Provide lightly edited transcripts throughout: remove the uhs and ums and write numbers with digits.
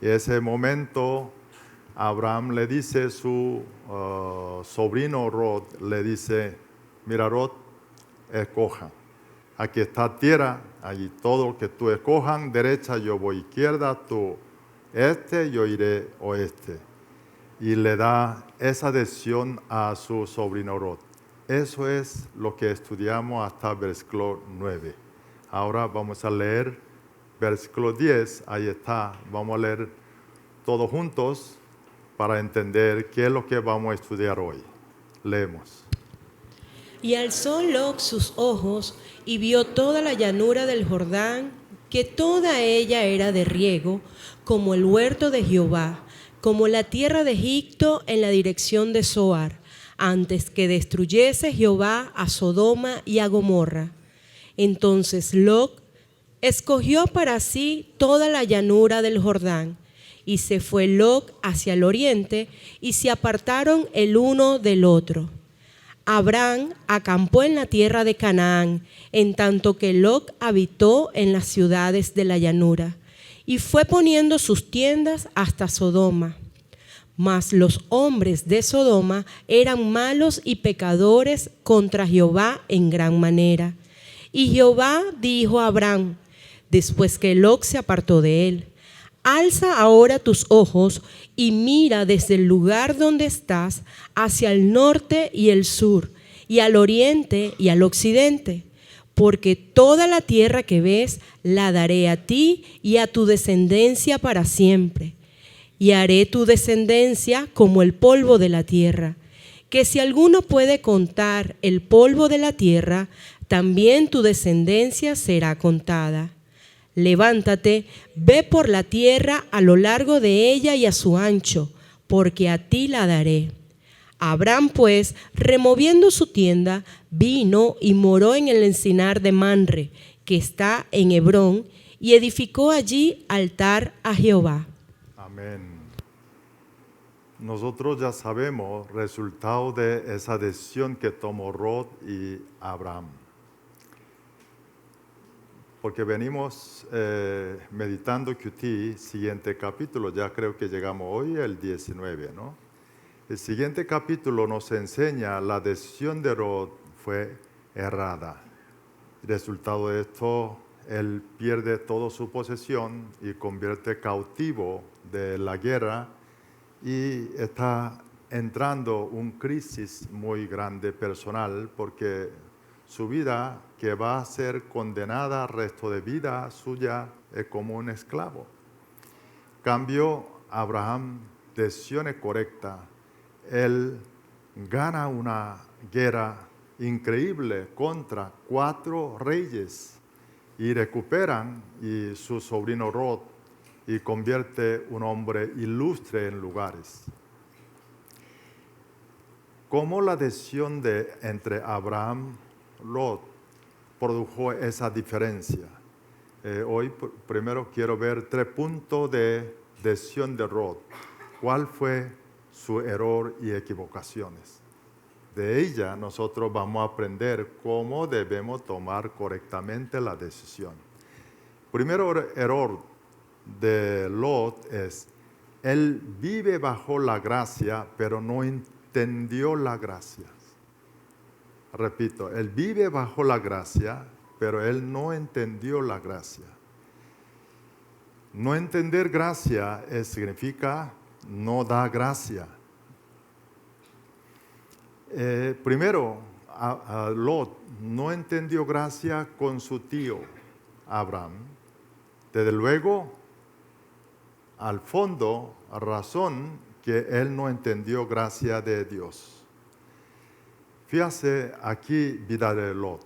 Y ese momento Abraham le dice, su sobrino Lot, le dice, mira Lot, escoja. Aquí está tierra, allí todo lo que tú escojan, derecha yo voy izquierda, tú este, yo iré oeste. Y le da esa decisión a su sobrino Lot. Eso es lo que estudiamos hasta versículo 9. Ahora vamos a leer versículo 10, ahí está. Vamos a leer todos juntos para entender qué es lo que vamos a estudiar hoy. Leemos. Y alzó Lot sus ojos y vio toda la llanura del Jordán, que toda ella era de riego, como el huerto de Jehová, como la tierra de Egipto en la dirección de Zoar, antes que destruyese Jehová a Sodoma y a Gomorra. Entonces Lot escogió para sí toda la llanura del Jordán, y se fue Lot hacia el oriente, y se apartaron el uno del otro. Abraham acampó en la tierra de Canaán, en tanto que Lot habitó en las ciudades de la llanura, y fue poniendo sus tiendas hasta Sodoma. Mas los hombres de Sodoma eran malos y pecadores contra Jehová en gran manera. Y Jehová dijo a Abraham, después que Lot se apartó de él: alza ahora tus ojos y mira desde el lugar donde estás hacia el norte y el sur, y al oriente y al occidente, porque toda la tierra que ves la daré a ti y a tu descendencia para siempre. Y haré tu descendencia como el polvo de la tierra, que si alguno puede contar el polvo de la tierra, también tu descendencia será contada. Levántate, ve por la tierra a lo largo de ella y a su ancho, porque a ti la daré. Abraham, pues, removiendo su tienda, vino y moró en el encinar de Manre, que está en Hebrón, y edificó allí altar a Jehová. Amén. Nosotros ya sabemos el resultado de esa decisión que tomó Lot y Abraham. Porque venimos meditando QT, siguiente capítulo, ya creo que llegamos hoy al 19, ¿no? El siguiente capítulo nos enseña la decisión de Lot fue errada. Resultado de esto, él pierde toda su posesión y convierte cautivo de la guerra y está entrando un crisis muy grande personal porque su vida, que va a ser condenada al resto de vida suya, es como un esclavo. Cambio, Abraham decisión correcta. Él gana una guerra increíble contra 4 reyes y recuperan y su sobrino Lot y convierte un hombre ilustre en lugares. ¿Cómo la decisión entre Abraham y Lot produjo esa diferencia? Hoy primero quiero ver 3 puntos de decisión de Lot. ¿Cuál fue su error y equivocaciones? De ella nosotros vamos a aprender cómo debemos tomar correctamente la decisión. Primero error de Lot es, él vive bajo la gracia, pero no entendió la gracia. Repito, él vive bajo la gracia, pero él no entendió la gracia. No entender gracia significa no da gracia. Primero, Lot no entendió gracia con su tío Abraham. Desde luego, al fondo, razón que él no entendió gracia de Dios. Fíjese aquí vida de Lot.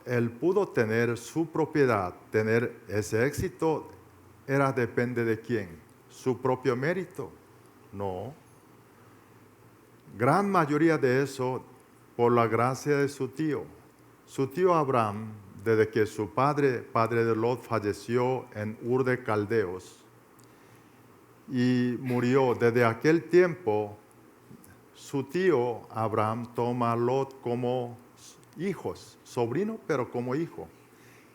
Él pudo tener su propiedad, tener ese éxito, depende de quién. ¿Su propio mérito? No. Gran mayoría de eso por la gracia de su tío. Su tío Abraham, desde que su padre de Lot, falleció en Ur de Caldeos y murió, desde aquel tiempo, su tío Abraham toma a Lot como hijos, sobrino, pero como hijo.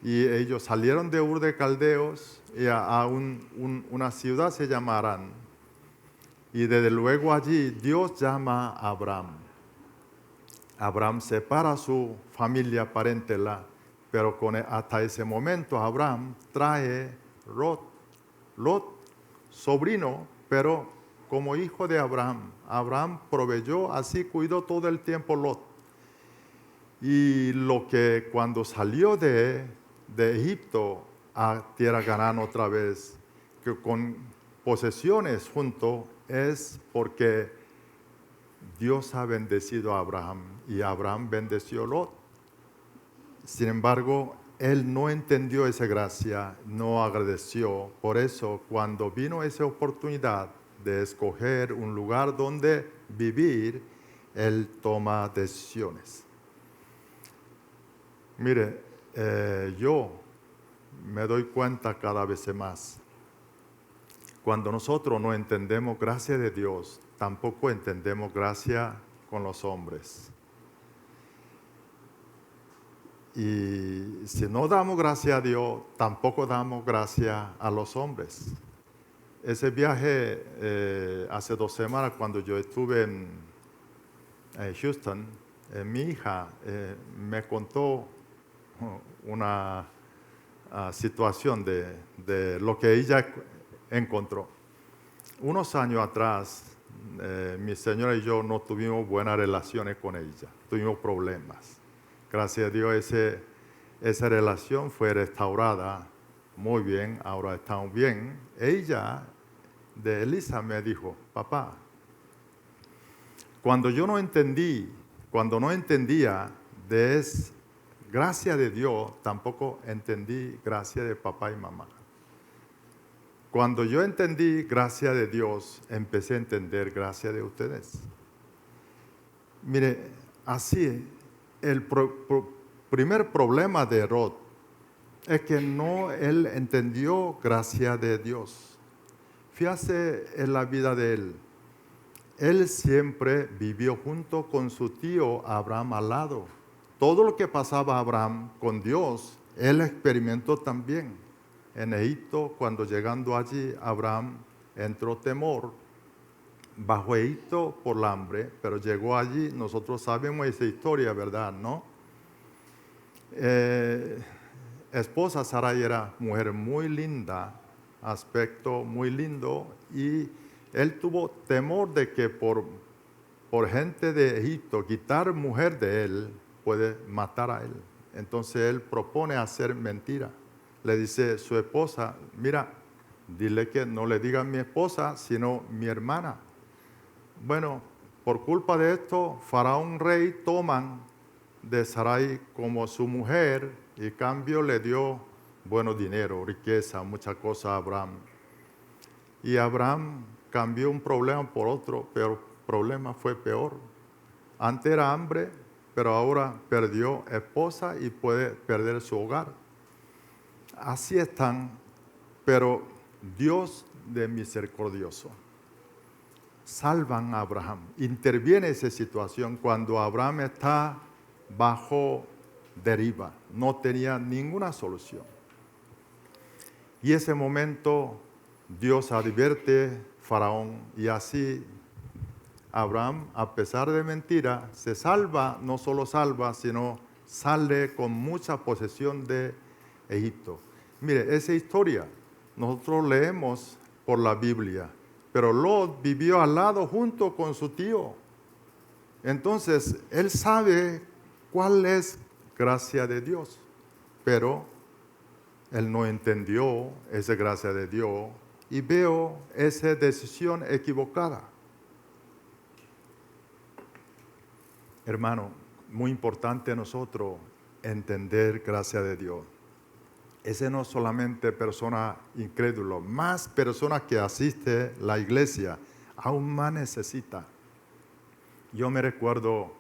y ellos salieron de Ur de Caldeos y a una ciudad se llama Harán. Y desde luego allí Dios llama a Abraham. Abraham separa a su familia parentela, pero hasta ese momento Abraham trae Lot, sobrino, pero como hijo de Abraham. Abraham proveyó, así cuidó todo el tiempo Lot. Y lo que cuando salió de Egipto a tierra Canaán otra vez, que con posesiones junto, es porque Dios ha bendecido a Abraham y Abraham bendeció a Lot. Sin embargo, él no entendió esa gracia, no agradeció. Por eso, cuando vino esa oportunidad de escoger un lugar donde vivir, él toma decisiones. Mire, yo me doy cuenta cada vez más. Cuando nosotros no entendemos gracia de Dios, tampoco entendemos gracia con los hombres. Y si no damos gracia a Dios, tampoco damos gracia a los hombres. Ese viaje hace 2 semanas, cuando yo estuve en Houston, mi hija me contó una situación de lo que ella encontró. Unos años atrás, mi señora y yo no tuvimos buenas relaciones con ella, tuvimos problemas. Gracias a Dios esa relación fue restaurada muy bien, ahora estamos bien. Ella, de Elisa, me dijo, papá, cuando no entendía de gracia de Dios, tampoco entendí gracia de papá y mamá. Cuando yo entendí gracia de Dios, empecé a entender gracia de ustedes. Mire, así el primer problema de Lot es que él entendió gracia de Dios. Fíjese en la vida de él. Él siempre vivió junto con su tío Abraham al lado. Todo lo que pasaba Abraham con Dios, él experimentó también. En Egipto, cuando llegando allí, Abraham entró temor bajo Egipto por el hambre, pero llegó allí, nosotros sabemos esa historia, ¿verdad? ¿No? Esposa Sarai era mujer muy linda, aspecto muy lindo, y él tuvo temor de que por gente de Egipto quitar mujer de él puede matar a él. Entonces él propone hacer mentira. Le dice su esposa, mira, dile que no le diga a mi esposa, sino mi hermana. Bueno, por culpa de esto, Faraón rey toman de Sarai como su mujer y cambio le dio bueno dinero, riqueza, muchas cosas a Abraham. Y Abraham cambió un problema por otro, pero el problema fue peor. Antes era hambre, pero ahora perdió esposa y puede perder su hogar. Así están, pero Dios de misericordioso salvan a Abraham, interviene esa situación cuando Abraham está bajo deriva, no tenía ninguna solución. Y ese momento Dios advierte a Faraón y así Abraham, a pesar de mentira, se salva, no solo salva, sino sale con mucha posesión de Egipto. Mire, esa historia nosotros leemos por la Biblia, pero Lot vivió al lado junto con su tío. Entonces, él sabe cuál es gracia de Dios, pero él no entendió esa gracia de Dios y veo esa decisión equivocada. Hermano, muy importante a nosotros entender gracia de Dios. Ese no es solamente persona incrédula, más personas que asisten a la iglesia, aún más necesita. Yo me recuerdo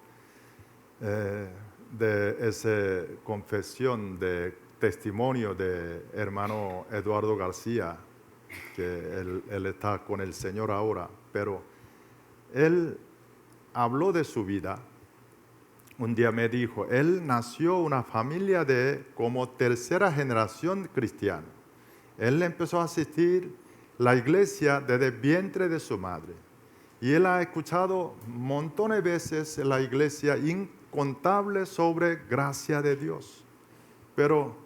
de esa confesión, de testimonio de hermano Eduardo García, que él está con el Señor ahora, pero él habló de su vida un día me dijo, él nació una familia de como tercera generación cristiana. Él empezó a asistir a la iglesia desde el vientre de su madre. Y él ha escuchado montones de veces en la iglesia incontables sobre gracia de Dios. Pero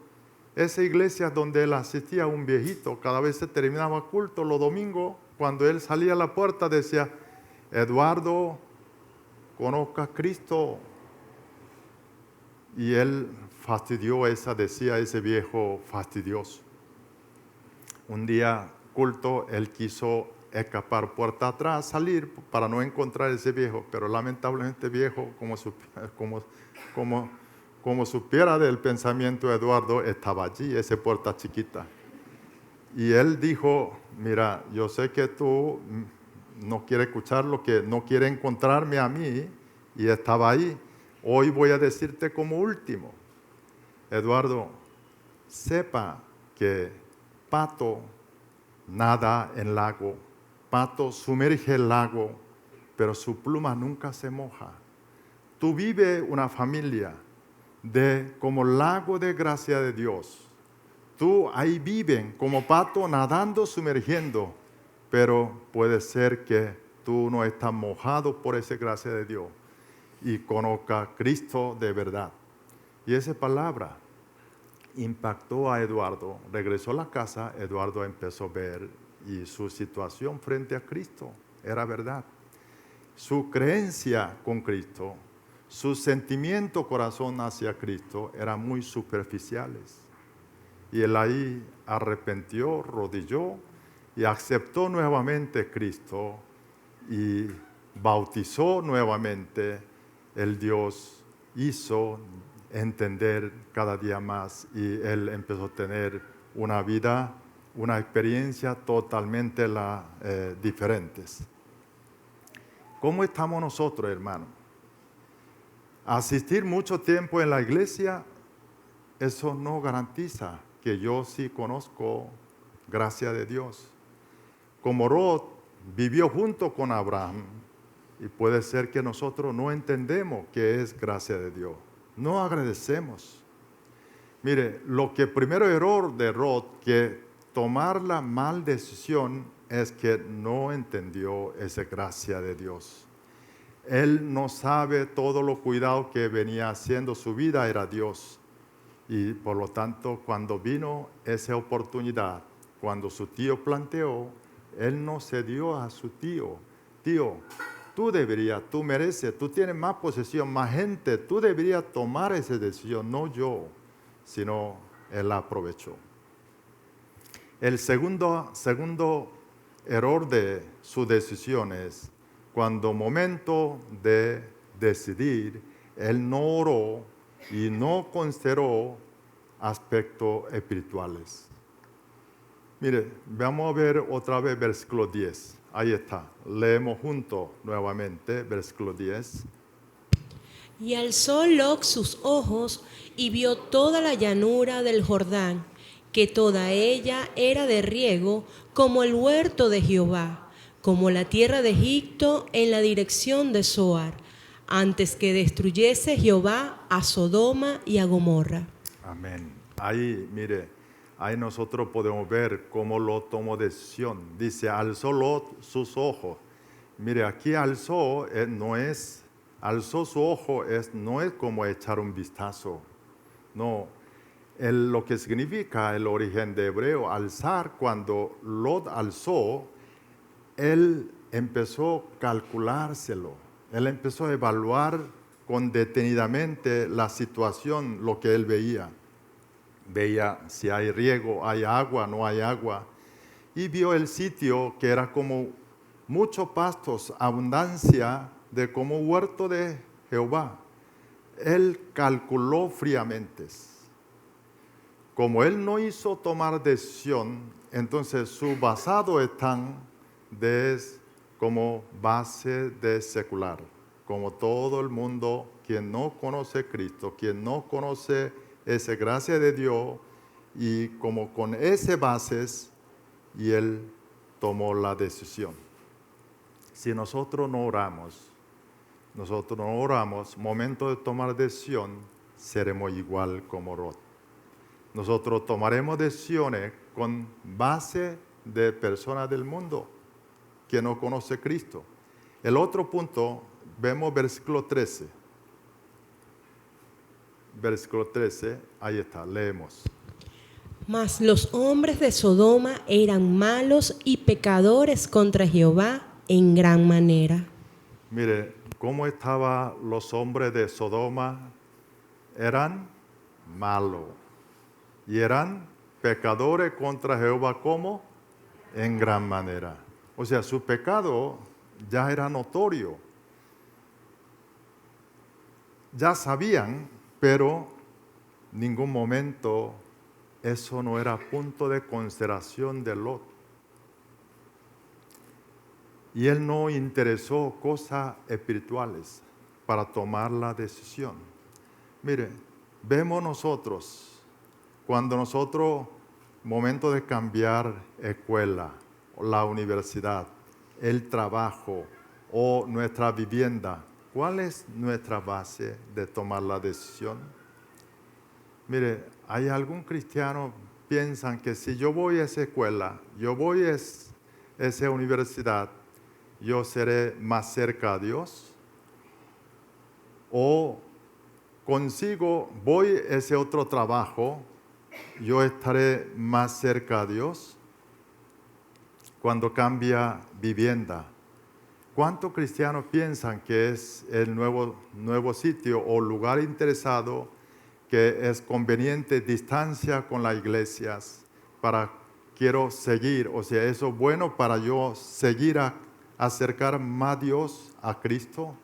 esa iglesia donde él asistía, un viejito, cada vez se terminaba culto los domingos, cuando él salía a la puerta decía, Eduardo, conozca a Cristo. Y él decía ese viejo fastidioso. Un día culto, él quiso escapar puerta atrás, salir para no encontrar ese viejo, pero lamentablemente viejo, como supiera del pensamiento de Eduardo, estaba allí, esa puerta chiquita. Y él dijo, mira, yo sé que tú no quieres escuchar lo que no quieres encontrarme a mí, y estaba ahí. Hoy voy a decirte como último, Eduardo, sepa que pato nada en lago, pato sumerge el lago, pero su pluma nunca se moja. Tú vives una familia como lago de gracia de Dios. Tú ahí viven como pato nadando, sumergiendo, pero puede ser que tú no estás mojado por esa gracia de Dios y conozca a Cristo de verdad. Y esa palabra impactó a Eduardo. Regresó a la casa, Eduardo empezó a ver y su situación frente a Cristo era verdad. Su creencia con Cristo, su sentimiento corazón hacia Cristo eran muy superficiales. Y él ahí arrepintió, rodilló y aceptó nuevamente a Cristo y bautizó nuevamente. El Dios hizo entender cada día más y él empezó a tener una vida, una experiencia totalmente diferentes. ¿Cómo estamos nosotros, hermano? Asistir mucho tiempo en la iglesia, eso no garantiza que yo sí conozco gracia de Dios. Como Lot vivió junto con Abraham, y puede ser que nosotros no entendemos qué es gracia de Dios. No agradecemos. Mire, primero error de Lot, que tomar la mal decisión es que no entendió esa gracia de Dios. Él no sabe todo lo cuidado que venía haciendo su vida, era Dios. Y por lo tanto, cuando vino esa oportunidad, cuando su tío planteó, él no cedió a su tío. Tío, tú mereces, tú tienes más posesión, más gente, tú deberías tomar esa decisión, no yo, sino él la aprovechó. El segundo error de su decisión es cuando momento de decidir, él no oró y no consideró aspectos espirituales. Mire, vamos a ver otra vez versículo 10. Ahí está. Leemos juntos nuevamente versículo 10. Y alzó Lot sus ojos y vio toda la llanura del Jordán, que toda ella era de riego, como el huerto de Jehová, como la tierra de Egipto en la dirección de Zoar, antes que destruyese Jehová a Sodoma y a Gomorra. Amén. Ahí, mire, ahí nosotros podemos ver cómo Lot tomó decisión. Dice, alzó Lot sus ojos. Mire, aquí alzó su ojo, no es como echar un vistazo. No, lo que significa el origen de hebreo, alzar, cuando Lot alzó, él empezó a calculárselo. Él empezó a evaluar con detenidamente la situación, lo que él veía. Veía si hay riego, hay agua, no hay agua. Y vio el sitio que era como muchos pastos, abundancia de como huerto de Jehová. Él calculó fríamente. Como él no hizo tomar decisión, entonces su basado están como base de secular. Como todo el mundo, quien no conoce a Cristo, quien no conoce esa gracia de Dios, y como con ese bases, y él tomó la decisión. Si nosotros no oramos, nosotros no oramos, momento de tomar decisión, seremos igual como Lot. Nosotros tomaremos decisiones con base de personas del mundo que no conoce a Cristo. El otro punto, vemos versículo 13. Versículo 13, ahí está, leemos. Mas los hombres de Sodoma eran malos y pecadores contra Jehová en gran manera. Mire, ¿cómo estaban los hombres de Sodoma? Eran malos. Y eran pecadores contra Jehová, ¿cómo? En gran manera. O sea, su pecado ya era notorio. Ya sabían, pero en ningún momento eso no era punto de consideración de Lot. Y él no interesó cosas espirituales para tomar la decisión. Mire, vemos nosotros, cuando nosotros, momento de cambiar escuela, la universidad, el trabajo o nuestra vivienda, ¿cuál es nuestra base de tomar la decisión? Mire, hay algún cristiano que piensan que si yo voy a esa escuela, yo voy a esa universidad, yo seré más cerca a Dios. O consigo, voy a ese otro trabajo, yo estaré más cerca a Dios. Cuando cambia vivienda, ¿cuántos cristianos piensan que es el nuevo sitio o lugar interesado, que es conveniente distancia con las iglesias para quiero seguir? O sea, eso es bueno para yo seguir acercar más a Dios, a Cristo.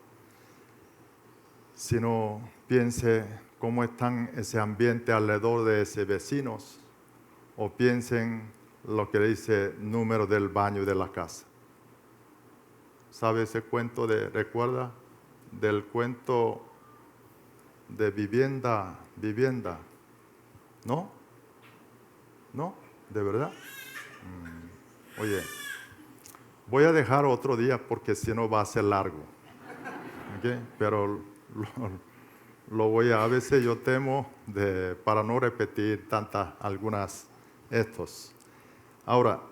Sino piense cómo están ese ambiente alrededor de ese vecinos, o piensen lo que dice número del baño de la casa. ¿Sabe ese cuento recuerda? Del cuento de vivienda? ¿No? ¿No? ¿De verdad? Oye, voy a dejar otro día porque si no va a ser largo. ¿Okay? Pero lo voy a veces yo temo para no repetir algunas estos. Ahora,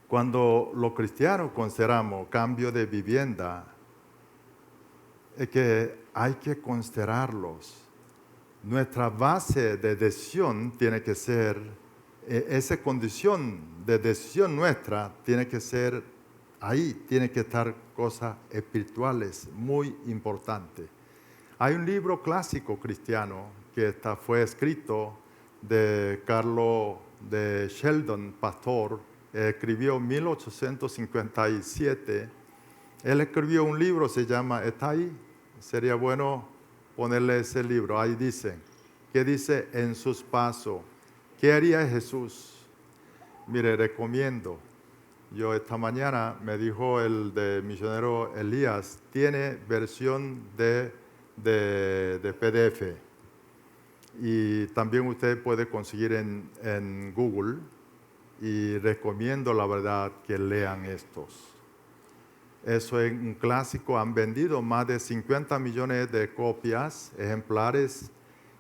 cuando los cristianos consideramos cambio de vivienda, es que hay que considerarlos. Nuestra base de decisión tiene que ser, esa condición de decisión nuestra tiene que ser, ahí tiene que estar cosas espirituales muy importantes. Hay un libro clásico cristiano que fue escrito de Carlos de Sheldon, pastor, escribió en 1857. Él escribió un libro, se llama, ¿está ahí? Sería bueno ponerle ese libro. Ahí dice, ¿qué dice en sus pasos? ¿Qué haría Jesús? Mire, recomiendo. Yo esta mañana me dijo el de misionero Elías, tiene versión de PDF. Y también usted puede conseguir en Google, y recomiendo la verdad que lean estos. Eso es un clásico, han vendido más de 50 millones de copias, ejemplares,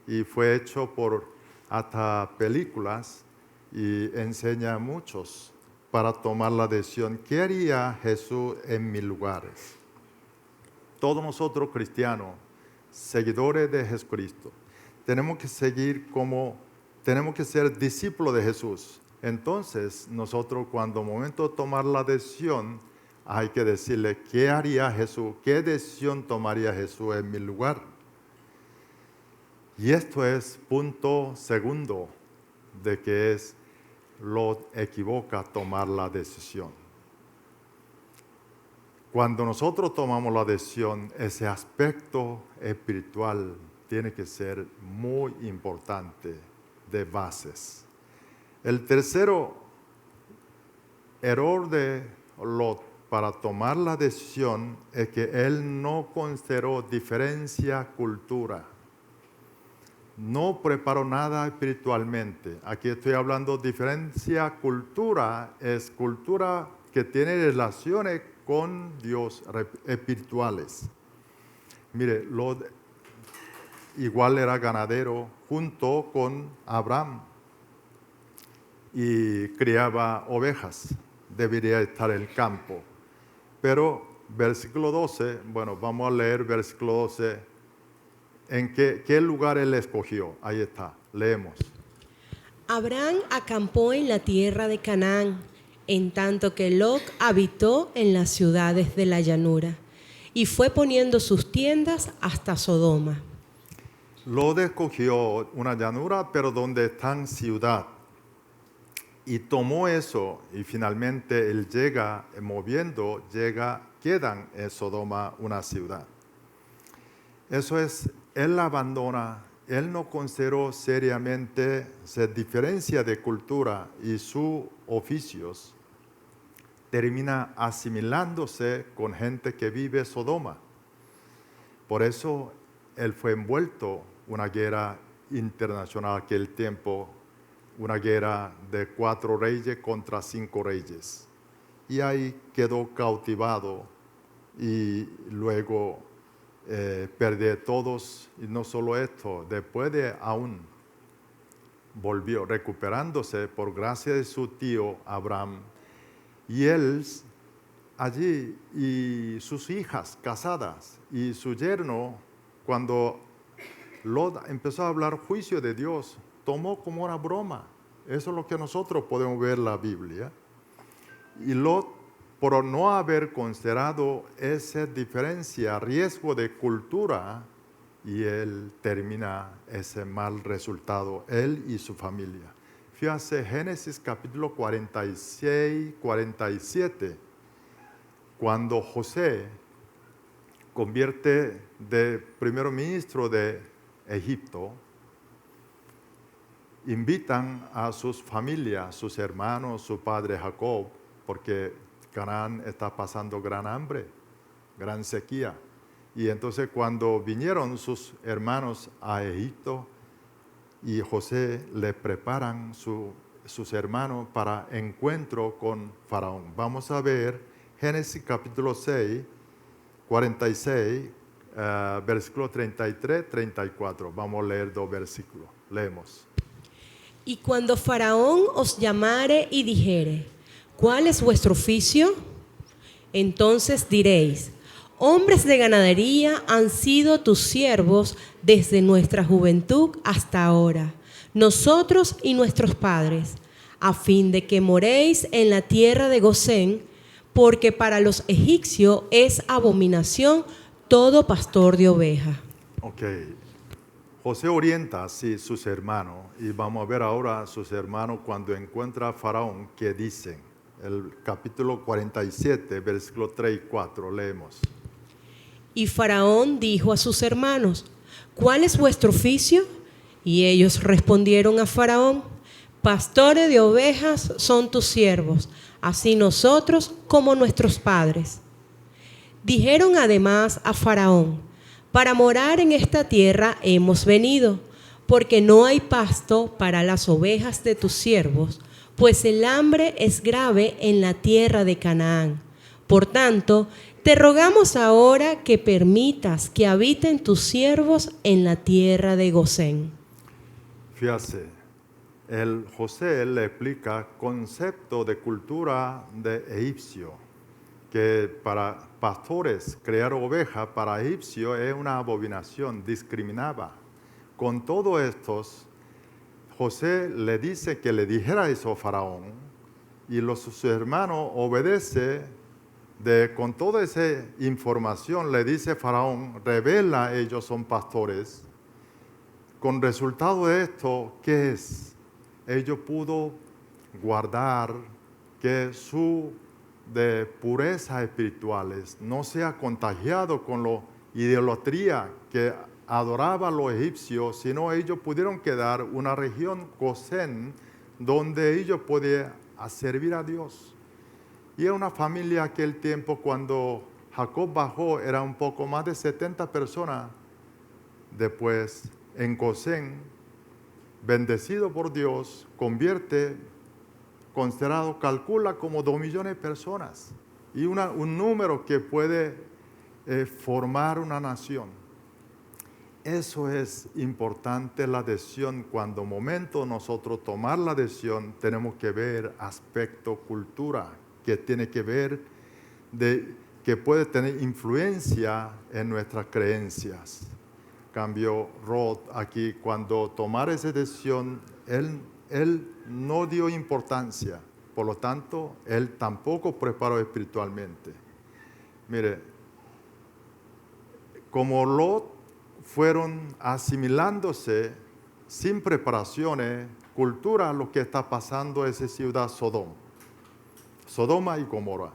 y fue hecho por hasta películas, y enseña a muchos para tomar la decisión. ¿Qué haría Jesús en mis lugares? Todos nosotros cristianos, seguidores de Jesucristo, tenemos que tenemos que ser discípulos de Jesús. Entonces, nosotros cuando momento de tomar la decisión, hay que decirle, ¿qué haría Jesús? ¿Qué decisión tomaría Jesús en mi lugar? Y esto es punto segundo de que lo equivoca tomar la decisión. Cuando nosotros tomamos la decisión, ese aspecto espiritual tiene que ser muy importante de bases. El tercero error de Lot para tomar la decisión es que él no consideró diferencia cultura. No preparó nada espiritualmente. Aquí estoy hablando de diferencia cultura, es cultura que tiene relaciones con Dios, espirituales. Mire, Lot igual era ganadero junto con Abraham y criaba ovejas. Debería estar en el campo. Pero versículo 12, bueno, vamos a leer versículo 12. ¿En qué lugar él escogió? Ahí está, leemos. Abraham acampó en la tierra de Canaán, en tanto que Lot habitó en las ciudades de la llanura, y fue poniendo sus tiendas hasta Sodoma. Lot escogió una llanura, pero donde está ciudad. Y tomó eso, y finalmente él quedan en Sodoma una ciudad. Eso es, él la abandona, él no consideró seriamente, se diferencia de cultura y sus oficios, termina asimilándose con gente que vive en Sodoma. Por eso él fue envuelto en una guerra internacional aquel tiempo, una guerra de 4 reyes contra 5 reyes. Y ahí quedó cautivado y luego perdió todos. Y no solo esto, después de aún volvió recuperándose por gracia de su tío Abraham. Y él allí y sus hijas casadas y su yerno, cuando Lot empezó a hablar juicio de Dios, tomó como una broma. Eso es lo que nosotros podemos ver en la Biblia. Y Lot, por no haber considerado esa diferencia, riesgo de cultura, y él termina ese mal resultado, él y su familia. Fíjense, Génesis capítulo 46, 47, cuando José convierte de primer ministro de Egipto, invitan a sus familias, sus hermanos, su padre Jacob, porque Canaán está pasando gran hambre, gran sequía. Y entonces cuando vinieron sus hermanos a Egipto, y José le preparan sus hermanos para encuentro con Faraón. Vamos a ver Génesis capítulo 6, 46, versículo 33, 34. Vamos a leer 2 versículos. Leemos. Y cuando Faraón os llamare y dijere, ¿cuál es vuestro oficio? Entonces diréis, hombres de ganadería han sido tus siervos desde nuestra juventud hasta ahora, nosotros y nuestros padres, a fin de que moréis en la tierra de Gosén, porque para los egipcios es abominación todo pastor de oveja. Ok. José orienta así sus hermanos, y vamos a ver ahora a sus hermanos cuando encuentra a Faraón, que dicen, el capítulo 47, versículo 3 y 4, leemos. Y Faraón dijo a sus hermanos, ¿cuál es vuestro oficio? Y ellos respondieron a Faraón, pastores de ovejas son tus siervos, así nosotros como nuestros padres. Dijeron además a Faraón, para morar en esta tierra hemos venido, porque no hay pasto para las ovejas de tus siervos, pues el hambre es grave en la tierra de Canaán. Por tanto, te rogamos ahora que permitas que habiten tus siervos en la tierra de Gosén. Fíjate, el José le explica concepto de cultura de egipcio, que para pastores criar ovejas para egipcios es una abominación, discriminaba. Con todo esto, José le dice que le dijera eso a Faraón, y sus hermanos obedecen. Con toda esa información le dice Faraón, revela ellos son pastores. Con resultado de esto, ¿qué es? Ellos pudo guardar que su de pureza espirituales no sea contagiado con la idolatría que adoraba los egipcios, sino ellos pudieron quedar una región Gosén donde ellos podían servir a Dios. Y era una familia aquel tiempo cuando Jacob bajó, era un poco más de 70 personas. Después, en Gosén, bendecido por Dios, considerado, calcula como 2 millones de personas. y un número que puede formar una nación. Eso es importante, la decisión. Cuando momento nosotros tomar la decisión, tenemos que ver aspecto cultura, que tiene que ver que puede tener influencia en nuestras creencias. Cambio Roth aquí, cuando tomar esa decisión, él no dio importancia, por lo tanto, él tampoco preparó espiritualmente. Mire, como Lot fueron asimilándose sin preparaciones, cultura, lo que está pasando en esa ciudad Sodoma y Gomorra.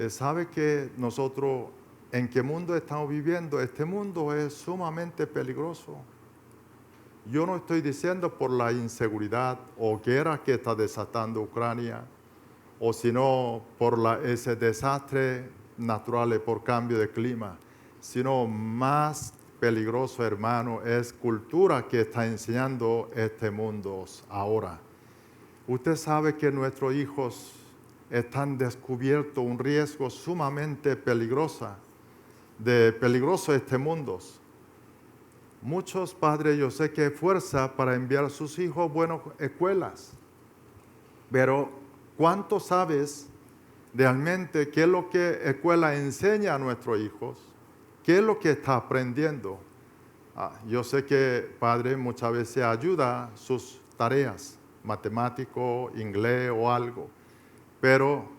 ¿Sabe que nosotros en qué mundo estamos viviendo? Este mundo es sumamente peligroso. Yo no estoy diciendo por la inseguridad o guerra que está desatando Ucrania, o sino por ese desastre natural por cambio de clima, sino más peligroso, hermano, es cultura que está enseñando este mundo ahora. Usted sabe que nuestros hijos están descubierto un riesgo sumamente peligroso este mundo. Muchos padres, yo sé que fuerza para enviar a sus hijos a buenas escuelas, pero ¿cuánto sabes realmente qué es lo que la escuela enseña a nuestros hijos? ¿Qué es lo que está aprendiendo? Yo sé que padre muchas veces ayuda sus tareas, matemático, inglés o algo, pero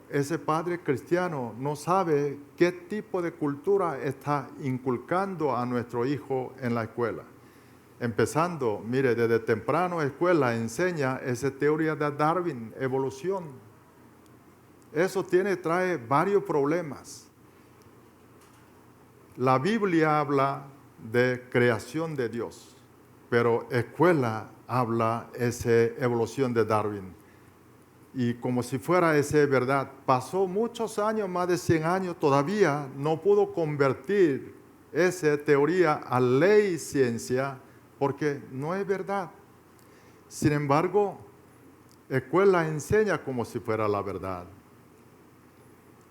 ese padre cristiano no sabe qué tipo de cultura está inculcando a nuestro hijo en la escuela. Empezando, mire, desde temprano escuela enseña esa teoría de Darwin, evolución. Eso trae varios problemas. La Biblia habla de creación de Dios, pero escuela habla esa evolución de Darwin. Y como si fuera esa verdad, pasó muchos años, más de 100 años, todavía no pudo convertir esa teoría a ley y ciencia, porque no es verdad. Sin embargo, escuela enseña como si fuera la verdad.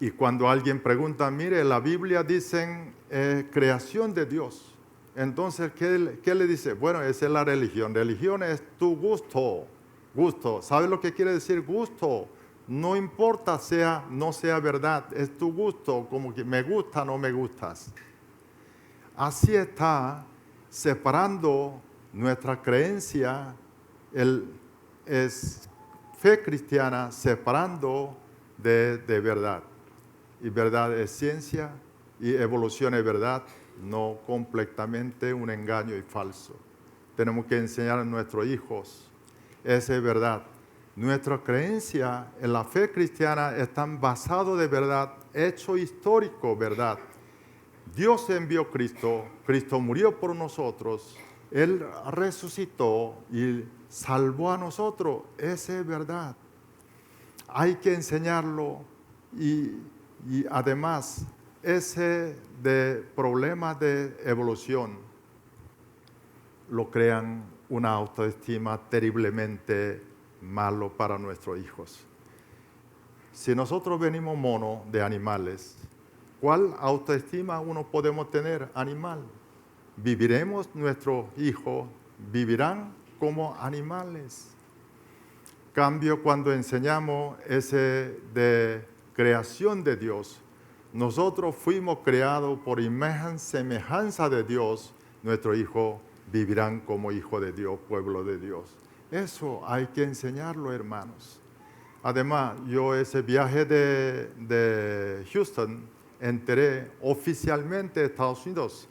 Y cuando alguien pregunta, mire, la Biblia dice creación de Dios. Entonces, ¿qué le dice? Bueno, esa es la religión. Religión es tu gusto. Gusto. ¿Sabes lo que quiere decir gusto? No importa no sea verdad, es tu gusto, como que me gusta o no me gustas. Así está separando nuestra creencia, es fe cristiana, separando de verdad. Y verdad es ciencia y evolución es verdad, no completamente un engaño y falso. Tenemos que enseñar a nuestros hijos, esa es verdad. Nuestra creencia en la fe cristiana están basados de verdad, hecho histórico, verdad. Dios envió a Cristo, Cristo murió por nosotros, Él resucitó y salvó a nosotros, esa es verdad. Hay que enseñarlo y además ese de problemas de evolución lo crean una autoestima terriblemente malo para nuestros hijos. Si nosotros venimos monos de animales, ¿cuál autoestima uno podemos tener animal? ¿Viviremos, nuestros hijos vivirán como animales? Cambio, cuando enseñamos ese de creación de Dios, nosotros fuimos creados por imagen, semejanza de Dios, nuestros hijos vivirán como hijos de Dios, pueblo de Dios. Eso hay que enseñarlo, hermanos. Además, yo ese viaje de Houston, enteré oficialmente de Estados Unidos,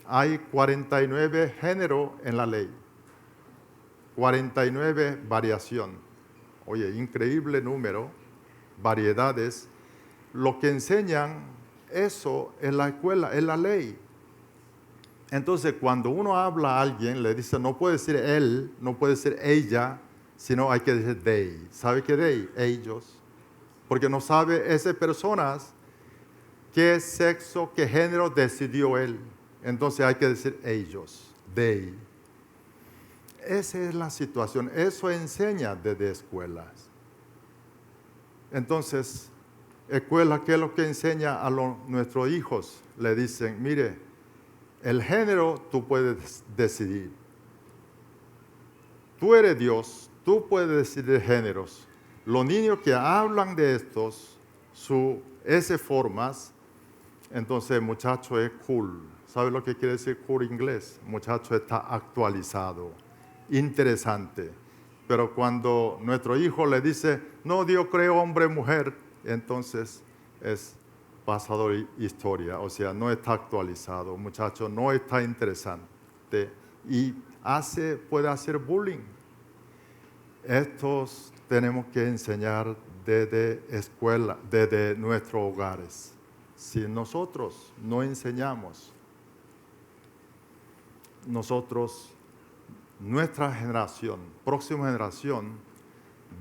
hay 49 géneros en la ley, 49 variación. Oye, increíble número, variedades. Lo que enseñan eso en la escuela, en la ley. Entonces, cuando uno habla a alguien, le dice, no puede ser él, no puede ser ella, sino hay que decir they. ¿Sabe qué they? Ellos. Porque no sabe esas personas qué sexo, qué género decidió él. Entonces hay que decir ellos, they. Esa es la situación. Eso enseña desde escuelas. Entonces, escuela, ¿qué es lo que enseña a nuestros hijos? Le dicen, mire, el género tú puedes decidir. Tú eres Dios, tú puedes decidir géneros. Los niños que hablan de estos, esas formas, entonces el muchacho es cool. ¿Sabe lo que quiere decir cool en inglés? El muchacho está actualizado, interesante. Pero cuando nuestro hijo le dice, no, Dios creó hombre y mujer, entonces es pasado historia, o sea, no está actualizado, el muchacho no está interesante y puede hacer bullying. Estos tenemos que enseñar desde escuela, desde nuestros hogares. Si nosotros no enseñamos, nuestra generación, próxima generación,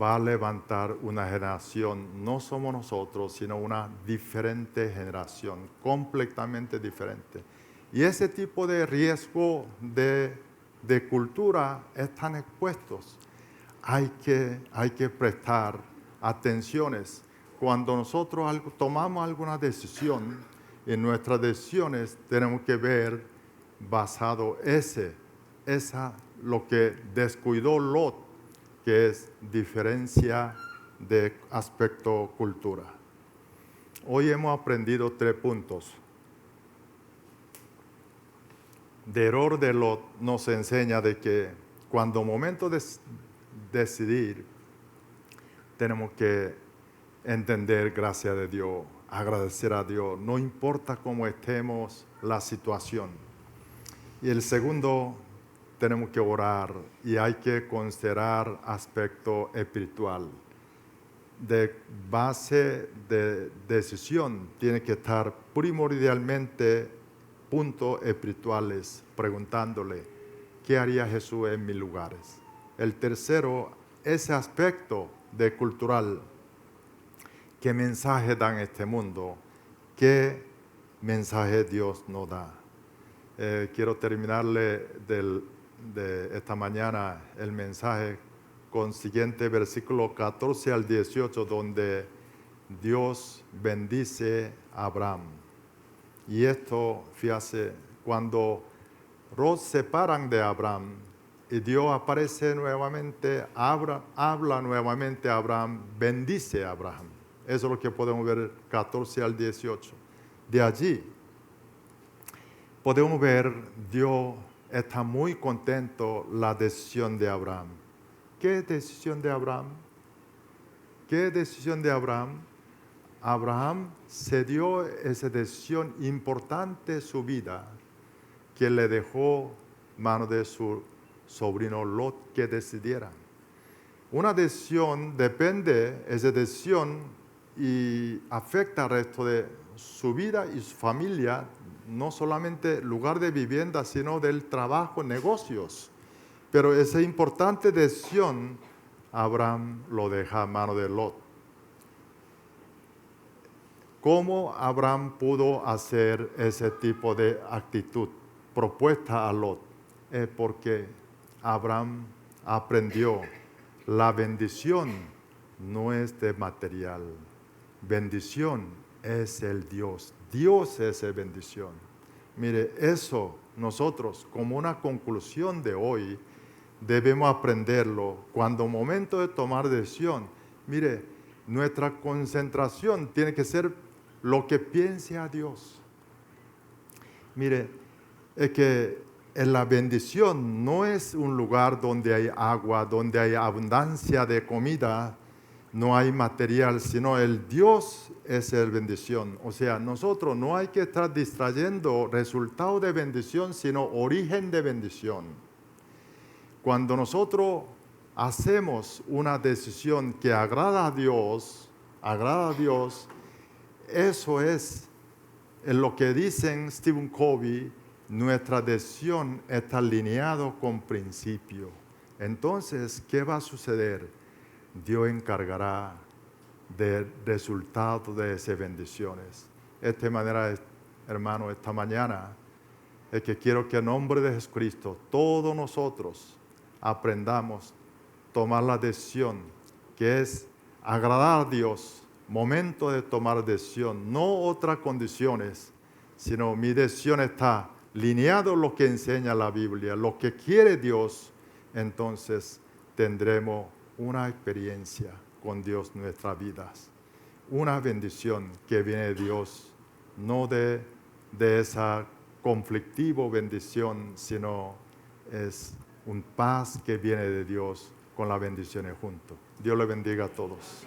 va a levantar una generación, no somos nosotros, sino una diferente generación, completamente diferente. Y ese tipo de riesgo de cultura están expuestos. Hay que prestar atenciones. Cuando nosotros tomamos alguna decisión, en nuestras decisiones tenemos que ver basado lo que descuidó Lot, que es diferencia de aspecto cultura. Hoy hemos aprendido 3 puntos. De error de Lot nos enseña de que cuando momento de decidir, tenemos que entender gracias de Dios, agradecer a Dios, no importa cómo estemos la situación. Y el segundo, tenemos que orar y hay que considerar aspecto espiritual. De base de decisión tiene que estar primordialmente puntos espirituales, preguntándole, ¿qué haría Jesús en mis lugares? El tercero, ese aspecto de cultural, ¿qué mensaje da en este mundo? ¿Qué mensaje Dios nos da? Quiero terminarle de esta mañana el mensaje con siguiente versículo 14 al 18, donde Dios bendice a Abraham. Y esto, fíjate, cuando Lot se separan de Abraham y Dios aparece nuevamente, habla nuevamente a Abraham, bendice a Abraham. Eso es lo que podemos ver 14 al 18. De allí podemos ver Dios está muy contento la decisión de Abraham. ¿Qué decisión de Abraham? ¿Qué decisión de Abraham? Abraham se dio esa decisión importante en su vida que le dejó mano de su sobrino Lot que decidiera. Una decisión depende, esa decisión y afecta al resto de su vida y su familia, no solamente lugar de vivienda, sino del trabajo, negocios. Pero esa importante decisión, Abraham lo deja a mano de Lot. ¿Cómo Abraham pudo hacer ese tipo de actitud propuesta a Lot? Es porque Abraham aprendió, la bendición no es de material, bendición es el Dios. Dios es la bendición. Mire, eso nosotros, como una conclusión de hoy, debemos aprenderlo. Cuando momento de tomar decisión, mire, nuestra concentración tiene que ser lo que piense a Dios. Mire, es que en la bendición no es un lugar donde hay agua, donde hay abundancia de comida, no hay material, sino el Dios es la bendición. O sea, nosotros no hay que estar distrayendo resultado de bendición, sino origen de bendición. Cuando nosotros hacemos una decisión que agrada a Dios, eso es en lo que dicen Stephen Covey, nuestra decisión está alineada con principio. Entonces, ¿qué va a suceder? Dios encargará del resultado de esas bendiciones. De esta manera, hermano, esta mañana es que quiero que en nombre de Jesucristo todos nosotros aprendamos a tomar la decisión que es agradar a Dios momento de tomar decisión, no otras condiciones, sino mi decisión está lineado lo que enseña la Biblia, lo que quiere Dios, entonces tendremos una experiencia con Dios en nuestras vidas, una bendición que viene de Dios, no de esa conflictiva bendición, sino es un paz que viene de Dios con las bendiciones juntos. Dios le bendiga a todos.